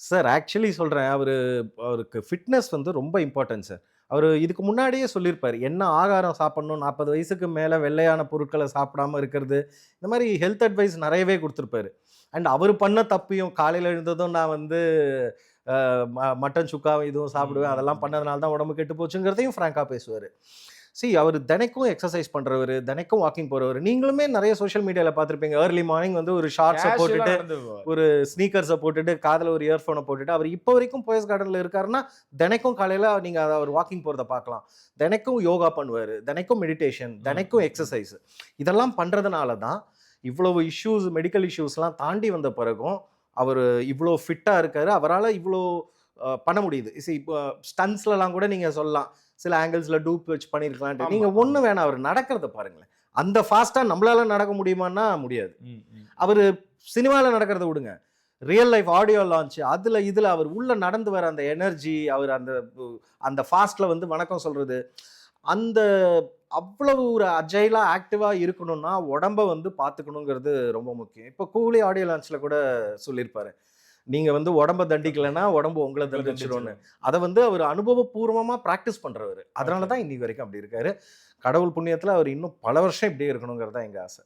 Sir actually சொல்றேன். அவருக்கு fitness வந்து ரொம்ப இம்பார்ட்டன்ட் சார். அவரு இதுக்கு முன்னாடியே சொல்லியிருப்பாரு. என்ன ஆகாரம் சாப்பிடணும், 40 வயசுக்கு மேல வெள்ளையான பொருட்கள சாப்பிடாம இருக்கிறது. இந்த மாரி ஹெல்த் அட்வைஸ் நெறையவே குடுத்திருப்பாரு. அண்ட் அவரு பண்ண தப்பையும் காலையில எழுந்ததும் நான் வந்து மட்டன் சுக்காவும் இதுவும் ம், சாப்பிடுவேன். ம், அதெல்லாம் ம். பண்ணதுனால தான் உடம்பு கெட்டு போச்சுங்கிறதையும் ஃப்ராங்க்கா பேசுவாரு. அவரு தினைக்கும் எக்சர்சைஸ் பண்றவரு, தினைக்கும் வாக்கிங் போறவரு. நீங்களுமே நெறைய சோசியல் மீடியால பார்த்திருப்பீங்க. ஏர்லி மார்னிங் வந்து ஒரு ஷார்ட்ஸ கேஷுவலா போட்டுட்டு, நடந்து போவாரு. ஒரு ஸ்னீக்கர்ஸ போட்டுட்டு, காதுல ஒரு இயர்ஃபோன போட்டுட்டு, அவர் இப்போ வரைக்கும் போயஸ் கார்டன்ல இருக்காருன்னா, தினைக்கும் காலையில நீங்க அவர் வாக்கிங் போறத பார்க்கலாம். தினைக்கும் யோகா பண்ணுவாரு. தினைக்கும் மெடிடேஷன், ம், தினைக்கும் ம், ம். எக்சர்சைஸ். இதெல்லாம் பண்றதுனால தான், இவ்வளவு இஷ்யூஸ், மெடிக்கல் இஷ்யூஸ்லாம் தாண்டி வந்த பிறகும், அவரு இவ்ளோ ஃபிட்டா இருக்காரு. அவரால இவ்ளோ பண்ண முடியுது. இப்போ ஸ்டண்ட்ஸ்லலாம் கூட நீங்க சொல்லலாம். சில ஆங்கிள்ஸ்ல டூப் வச்சு பண்ணியிருக்கலான்ட்டு. ஆமா, நீங்க ஆமா. ஒண்ணும் வேணாம். அவரு நடக்கிறத பாருங்களேன். அந்த ஃபாஸ்ட்டா நம்மளால நடக்க முடியுமான்னா முடியாது. ம், ம். அவரு சினிமால நடக்கிறத விடுங்க. ரியல் லைஃப் ஆடியோ லான்ச் அதுல இதுல அவர் உள்ள நடந்து வர அந்த எனர்ஜி, அவர் அந்த ஃபாஸ்ட்ல வந்து வணக்கம் சொல்றது. அந்த அவ்வளவு ஒரு அஜைலா, ஆக்டிவா இருக்கணும்னா, உடம்ப வந்து பார்த்துக்கணுங்கிறது ரொம்ப முக்கியம். இப்ப கூலி ஆடியோ லான்ச்ல கூட சொல்லியிருப்பாரு. நீங்க வந்து உடம்ப தண்டிக்கலன்னா, உடம்பு உங்கள உங்கள தண்டிச்சுரும்னு. தண்டிச்சுரும். அத வந்து அவரு அனுபவபூர்வமா பிராக்டிஸ் பண்றவரு. அதனால ஓகே. தான் இன்னைக்கு வரைக்கும் அப்படி இருக்காரு. கடவுள் புண்ணியத்துல அவர் இன்னும் பல வருஷம் இப்படியே இருக்கணுங்கிறது தான் எங்க ஆசை.